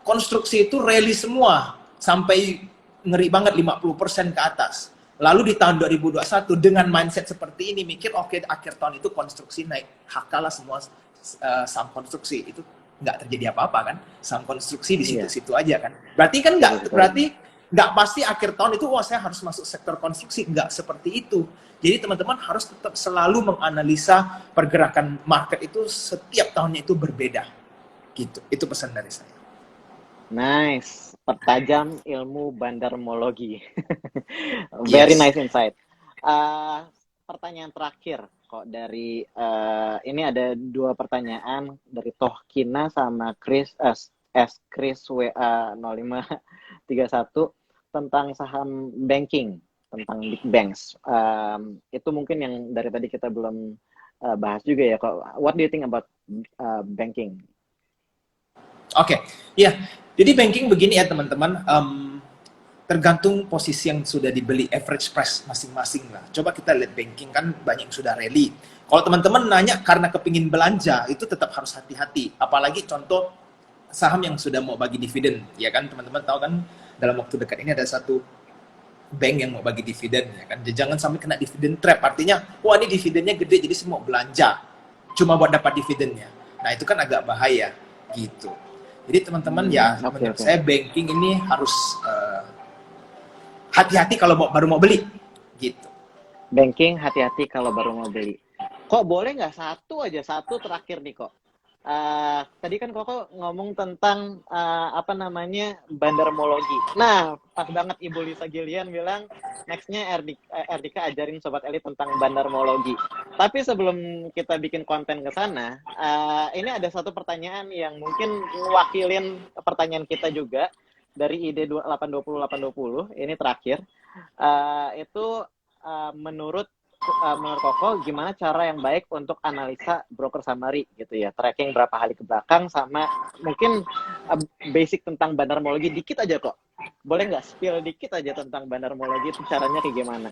konstruksi itu rally semua sampai ngeri banget 50% ke atas. Lalu di tahun 2021 dengan mindset seperti ini mikir oke, akhir tahun itu konstruksi naik, hakalah semua saham konstruksi, itu nggak terjadi apa-apa kan, saham konstruksi di situ-situ aja kan. Berarti kan nggak pasti akhir tahun itu wah saya harus masuk sektor konstruksi, nggak seperti itu. Jadi teman-teman harus tetap selalu menganalisa pergerakan market itu setiap tahunnya itu berbeda gitu. Itu pesan dari saya. Nice, pertajam ilmu bandarmologi. Very nice insight. Pertanyaan terakhir kok dari ini ada 2 pertanyaan dari Tohkina sama Chris WA 0531 tentang saham banking, tentang big banks. Itu mungkin yang dari tadi kita belum bahas juga ya kok. What do you think about banking? Oke, ya. Jadi banking begini ya teman-teman, tergantung posisi yang sudah dibeli, average price masing-masing lah. Coba kita lihat banking kan banyak yang sudah rally. Kalau teman-teman nanya karena kepingin belanja, itu tetap harus hati-hati. Apalagi contoh saham yang sudah mau bagi dividen, ya kan teman-teman tahu kan dalam waktu dekat ini ada satu bank yang mau bagi dividen ya kan. Jangan sampai kena dividen trap, artinya wah ini dividennya gede jadi semua belanja cuma buat dapat dividennya. Nah itu kan agak bahaya gitu. Jadi teman-teman ya menurut saya banking ini harus hati-hati kalau baru mau beli gitu. Banking hati-hati kalau baru mau beli. Kok boleh nggak satu terakhir nih kok. Tadi kan Koko ngomong tentang bandarmologi. Nah, pas banget Ibu Lisa Gillian bilang nextnya Erdika ajarin Sobat Elit tentang bandarmologi. Tapi sebelum kita bikin konten ke sana, ini ada satu pertanyaan yang mungkin mewakilin pertanyaan kita juga dari ide 820. Ini terakhir. Menurut Koko, gimana cara yang baik untuk analisa broker summary gitu ya, tracking berapa hari ke belakang, sama mungkin basic tentang bandarmologi dikit aja kok. Boleh nggak spill dikit aja tentang bandarmologi, itu caranya kayak gimana?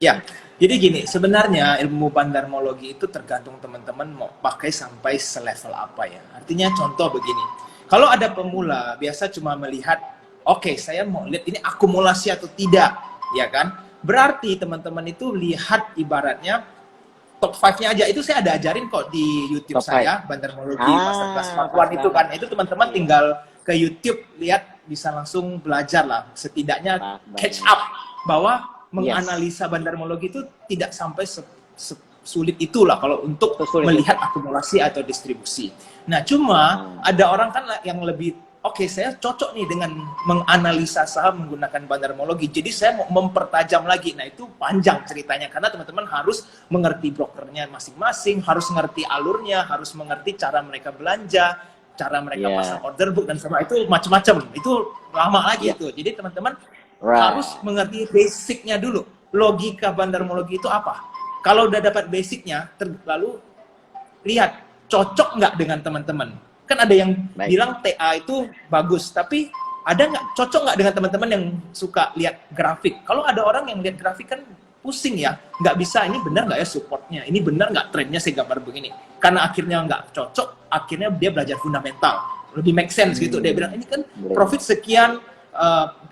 Ya, jadi gini, sebenarnya ilmu bandarmologi itu tergantung teman-teman mau pakai sampai selevel apa ya. Artinya contoh begini, kalau ada pemula biasa cuma melihat, oke, saya mau lihat ini akumulasi atau tidak, ya kan? Berarti teman-teman itu lihat ibaratnya top 5-nya aja. Itu saya ada ajarin kok di YouTube top saya, bandarmologi masterclass part 1 itu kan. Itu teman-teman tinggal ke YouTube lihat, bisa langsung belajar lah. Setidaknya catch up bahwa menganalisa bandarmologi itu tidak sampai sulit itulah kalau untuk melihat akumulasi atau distribusi. Nah, cuma ada orang kan yang lebih oke, saya cocok nih dengan menganalisa saham menggunakan bandarmologi. Jadi saya mau mempertajam lagi. Nah itu panjang ceritanya karena teman-teman harus mengerti brokernya masing-masing, harus mengerti alurnya, harus mengerti cara mereka belanja, cara mereka pasang order book dan semua itu macam-macam. Itu lama lagi itu. Jadi teman-teman harus mengerti basicnya dulu. Logika bandarmologi itu apa? Kalau udah dapat basicnya, lalu lihat cocok nggak dengan teman-teman. Kan ada yang bilang TA itu bagus, tapi ada nggak cocok nggak dengan teman-teman yang suka lihat grafik? Kalau ada orang yang lihat grafik kan pusing ya, nggak bisa, ini benar nggak ya supportnya, ini benar nggak trennya saya gambar begini. Karena akhirnya nggak cocok, akhirnya dia belajar fundamental, lebih make sense gitu. Dia bilang ini kan profit sekian,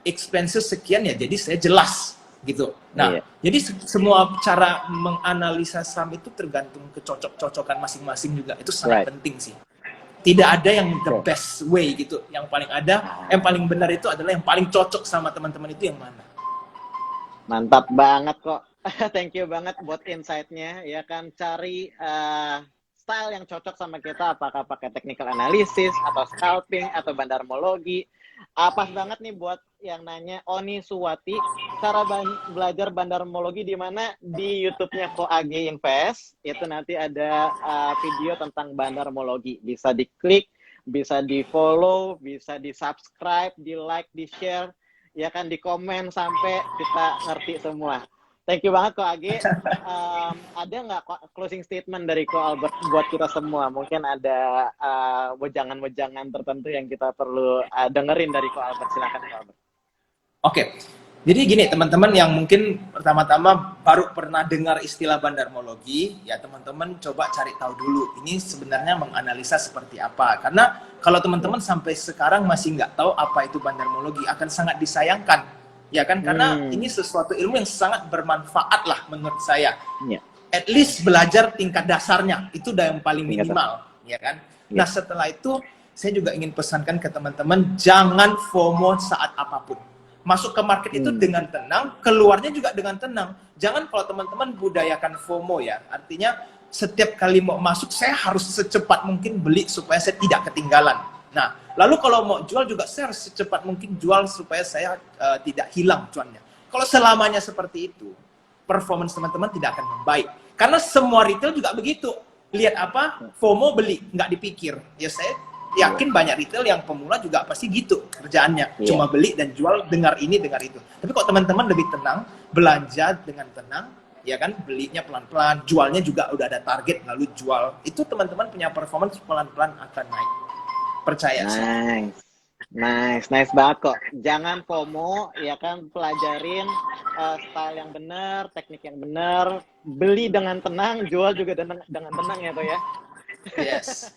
expenses sekian ya, jadi saya jelas gitu. Nah, jadi semua cara menganalisa saham itu tergantung kecocok-cocokan masing-masing juga. Itu sangat penting sih. Tidak ada yang the best way gitu. Yang paling yang paling benar itu adalah yang paling cocok sama teman-teman itu yang mana. Mantap banget kok. Thank you banget buat insight-nya. Ya kan, cari style yang cocok sama kita, apakah pakai technical analysis, atau scalping, atau bandarmologi. Pas banget nih buat yang nanya, Oni Suwati, cara belajar bandarmologi di mana? Di YouTube-nya Ko AG Invest, itu nanti ada video tentang bandarmologi. Bisa diklik, bisa di-follow, bisa di-subscribe, di-like, di-share, ya kan, di-komen sampai kita ngerti semua. Thank you banget Ko AG. Ada nggak closing statement dari Ko Albert buat kita semua? Mungkin ada wejangan-wejangan tertentu yang kita perlu dengerin dari Ko Albert. Silakan Ko Albert. Oke, jadi gini teman-teman yang mungkin pertama-tama baru pernah dengar istilah bandarmologi, ya teman-teman coba cari tahu dulu ini sebenarnya menganalisa seperti apa. Karena kalau teman-teman sampai sekarang masih nggak tahu apa itu bandarmologi, akan sangat disayangkan. Ya kan, karena ini sesuatu ilmu yang sangat bermanfaat lah menurut saya. At least belajar tingkat dasarnya, itu udah yang paling minimal, ya kan. Nah setelah itu, saya juga ingin pesankan ke teman-teman, jangan FOMO saat apapun. Masuk ke market itu dengan tenang, keluarnya juga dengan tenang. Jangan kalau teman-teman budayakan FOMO ya, artinya setiap kali mau masuk, saya harus secepat mungkin beli supaya saya tidak ketinggalan. Nah, lalu kalau mau jual juga saya harus secepat mungkin jual supaya saya tidak hilang cuannya. Kalau selamanya seperti itu, performance teman-teman tidak akan membaik. Karena semua retail juga begitu. Lihat apa, FOMO beli, nggak dipikir. Ya saya yakin banyak retail yang pemula juga pasti gitu kerjaannya. Cuma beli dan jual, dengar ini, dengar itu. Tapi kalau teman-teman lebih tenang, belanja dengan tenang, ya kan, belinya pelan-pelan, jualnya juga udah ada target, lalu jual. Itu teman-teman punya performance pelan-pelan akan naik. Percaya sih. Nice banget kok. Jangan FOMO, ya kan, pelajarin style yang benar, teknik yang benar, beli dengan tenang, jual juga dengan tenang ya kok ya. Yes.